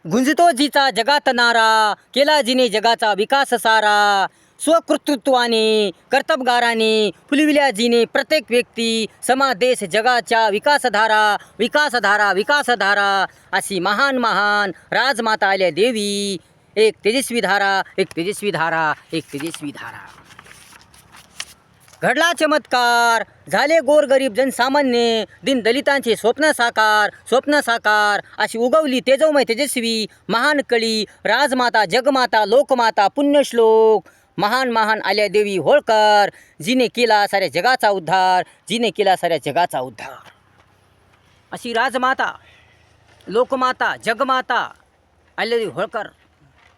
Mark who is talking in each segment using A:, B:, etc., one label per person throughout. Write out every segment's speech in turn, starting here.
A: गुंजतो जिचा जगात नारा, केला जिने जगाचा विकास सारा. स्वकर्तृत्वाने कर्तबगाराने फुलविल्या जिने प्रत्येक व्यक्ती, समाज देश जगाच्या विकासधारा विकासधारा विकासधारा. अशी महान महान राजमाता आल्या देवी, एक तेजस्वी धारा एक तेजस्वी धारा एक तेजस्वी धारा. घडला चमत्कार, झाले गोरगरीब जनसामान्य, दिन दलितांचे स्वप्न साकार. अशी उगवली तेजोमय तेजस्वी महान कळी राजमाता जगमाता लोकमाता पुण्यश्लोक महान महान आल्या देवी होळकर, जिने केला साऱ्या जगाचा उद्धार, जिने केला साऱ्या जगाचा उद्धार. अशी राजमाता लोकमाता जगमाता आल्यादेवी होळकर,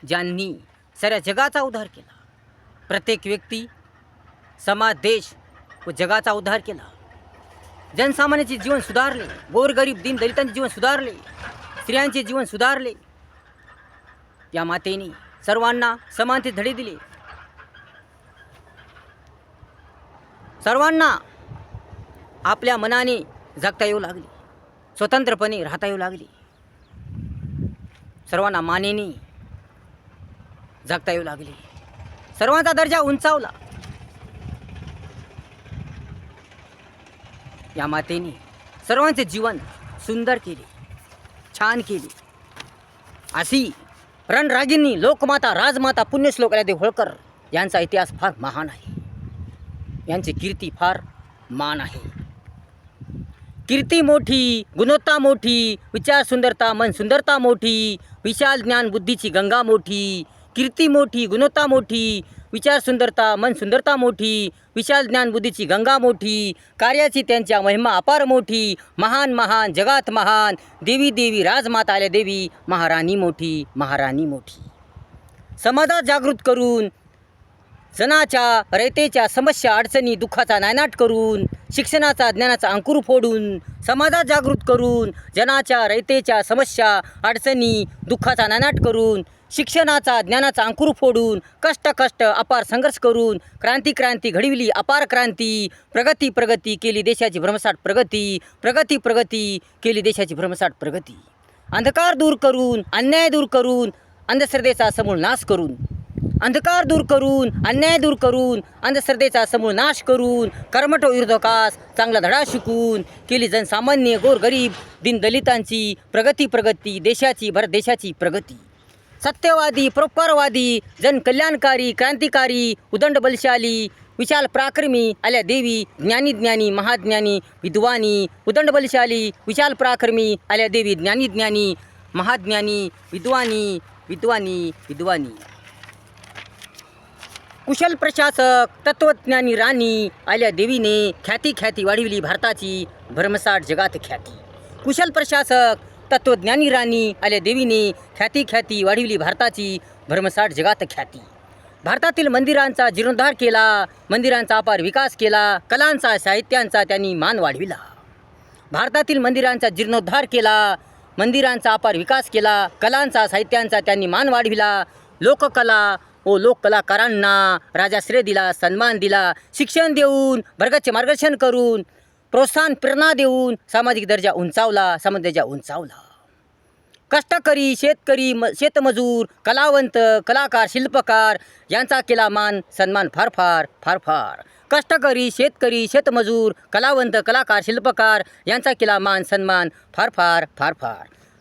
A: ज्यांनी साऱ्या जगाचा उद्धार केला. प्रत्येक व्यक्ती, समाज देश व जगाचा उद्धार केला. जनसामान्याचे जीवन सुधारले, गोरगरीब दिन दलितांचे जीवन सुधारले, स्त्रियांचे जीवन सुधारले. या मातेने सर्वांना समानते धडे दिले, सर्वांना आपल्या मनाने जगता येऊ लागले, स्वतंत्रपणे राहता येऊ लागले, सर्वांना मानेने जगता येऊ लागले, सर्वांचा दर्जा उंचावला. या मातेने सर्वांचे जीवन सुंदर केले, छान केले. अशी रणरागिनी लोकमाता राजमाता पुण्यश्लोक आल्यादेवी होळकर यांचा इतिहास फार महान आहे, यांची कीर्ती फार मान आहे. कीर्ती मोठी, गुणवत्ता मोठी, विचार सुंदरता मन सुंदरता मोठी, विशाल ज्ञान बुद्धीची गंगा मोठी. कीर्ती मोठी, गुणवत्ता मोठी, विचार सुंदरता मन सुंदरता मोठी, विशाल ज्ञान बुद्धीची गंगा मोठी. कार्याची त्यांच्या महिमा अपार मोठी, महान महान जगात महान देवी देवी राजमाता आल्या देवी महाराणी मोठी महाराणी मोठी. समाजात जागृत करून जनाच्या रयतेच्या समस्या अडचणी दुःखाचा नायनाट करून, शिक्षणाचा ज्ञानाचा अंकुर फोडून, समाजात जागृत करून जनाच्या रयतेच्या समस्या अडचणी दुःखाचा नायनाट करून, शिक्षणाचा ज्ञानाचा अंकुर फोडून, कष्ट अपार संघर्ष करून क्रांती घडविली अपार क्रांती. प्रगती केली देशाची भ्रमसाट प्रगती केली देशाची भ्रमसाट प्रगती. अंधकार दूर करून अन्याय दूर करून अंधश्रद्धेचा समूळ नाश करून, अंधकार दूर करून अन्याय दूर करून अंधश्रद्धेचा समूळ नाश करून, कर्मठ विरोधकास चांगला धडा शिकून केली जनसामान्य गोरगरीब दिन दलितांची प्रगती देशाची देशाची प्रगती. सत्यवादी परोपकारवादी जनकल्याणकारी क्रांतिकारी उदंड बलशाली विशाल पराक्रमी आल्या देवी ज्ञानी महाज्ञानी विद्वानी. उदंड बलशाली विशाल पराक्रमी आल्या देवी ज्ञानी महाज्ञानी विद्वानी. कुशल प्रशासक तत्वज्ञानी राणी आल्या देवीने ख्याती वाढविली भारताची भरमसाठ जगात ख्याती. कुशल प्रशासक तत्वज्ञानी राणी आल्या देवीने ख्याती वाढविली भारताची भरमसाठ जगात ख्याती. भारतातील मंदिरांचा जीर्णोद्धार केला, मंदिरांचा अपार विकास केला, कलांचा साहित्यांचा त्यांनी मान वाढविला. भारतातील मंदिरांचा जीर्णोद्धार केला, मंदिरांचा अपार विकास केला, कलांचा साहित्यांचा त्यांनी मान वाढविला. लोककला व लोककलाकारांना राजाश्रय दिला, सन्मान दिला. शिक्षण देऊन वर्गाचे मार्गदर्शन करून प्रोत्साहन प्रेरणा देऊन सामाजिक दर्जा उंचावला. कष्टकरी शेतकरी शेतमजूर कलावंत कलाकार शिल्पकार यांचा केला मान सन्मान फार. कष्टकरी शेतकरी शेतमजूर कलावंत कलाकार शिल्पकार यांचा केला मान सन्मान फार.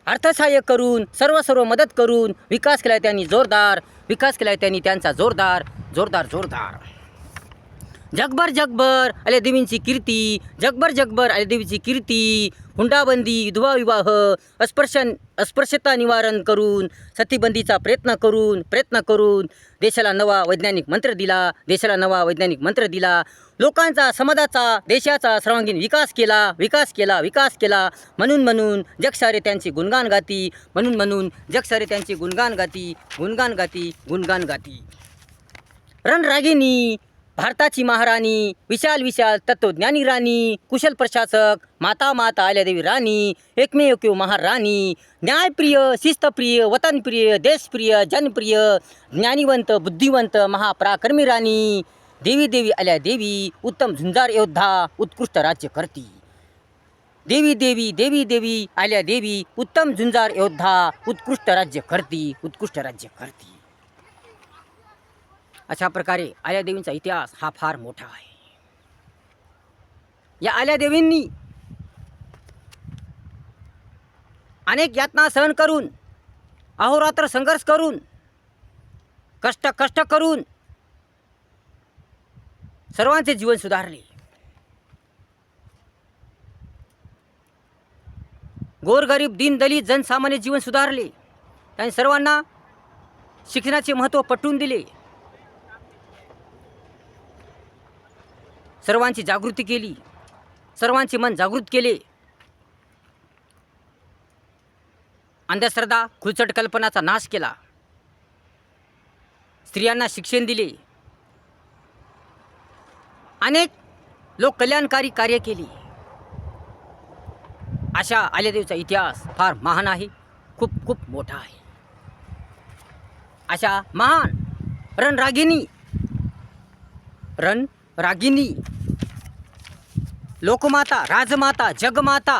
A: अर्थसहाय्य करून सर्व मदत करून विकास केला त्यांनी त्यांचा जोरदार. जगभर आल्या देवींची कीर्ती, जगभर आल्या देवीची कीर्ती. हुंडाबंदी विधवा विवाह अस्पृश्यता निवारण करून, सतीबंदीचा प्रयत्न करून देशाला नवा वैज्ञानिक मंत्र दिला. लोकांचा समाजाचा देशाचा सर्वांगीण विकास केला. म्हणून जगसारे त्यांचे गुणगान गाती. रणरागिनी भारताची महाराणी विशाल तत्वज्ञानी राणी, कुशल प्रशासक माता आल्यादेवी राणी, एकमेव महाराणी. न्यायप्रिय शिस्तप्रिय वतनप्रिय देशप्रिय जनप्रिय ज्ञानीवंत बुद्धिवंत महापराक्रमी राणी. देवी आल्या देवी उत्तम झुंजार योद्धा उत्कृष्ट राज्य करती. देवी देवी देवी देवी आल्या देवी, उत्तम झुंजार योद्धा, उत्कृष्ट राज्य करती, उत्कृष्ट राज्य करती. अशा प्रकारे आल्या देवींचा इतिहास हा फार मोठा आहे. या आल्या देवींनी अनेक यातना सहन करून, अहोरात्र संघर्ष करून, कष्ट करून सर्वांचे जीवन सुधारले. गोरगरीब दीनदलित जनसामान्य जीवन सुधारले. त्यांनी सर्वांना शिक्षणाचे महत्त्व पटवून दिले. सर्वांची जागृती केली, सर्वांचे मन जागृत केले. अंधश्रद्धा खुळचट कल्पनाचा नाश केला. स्त्रियांना शिक्षण दिले. अनेक लोक कल्याणकारी कार्य केली. अशा आल्यादेवीचा इतिहास फार महान आहे, खूप खूप मोठा आहे. अशा महान रणरागिनी लोकमाता, राजमाता, जगमाता,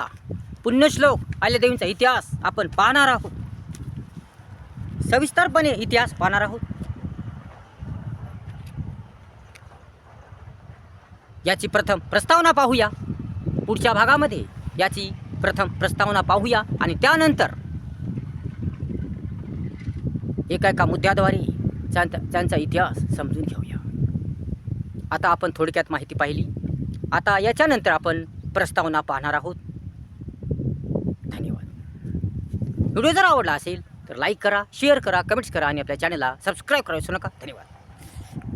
A: पुण्यश्लोक आल्यादेवींचा इतिहास आपण पाहणार आहोत. सविस्तरपणे इतिहास पाहणार आहोत. याची प्रथम प्रस्तावना पाहूया. पुढच्या भागामध्ये याची प्रथम प्रस्तावना पाहूया आणि त्यानंतर एका मुद्द्याद्वारे त्यांचा इतिहास समजून घेऊया. आता आपण थोडक्यात माहिती पाहिली. आता याच्यानंतर आपण प्रस्तावना पाहणार आहोत. धन्यवाद. व्हिडिओ जर आवडला असेल तर लाईक करा, शेअर करा, कमेंट्स करा आणि आपल्या चॅनलला सबस्क्राईब करायला विसरू नका. धन्यवाद.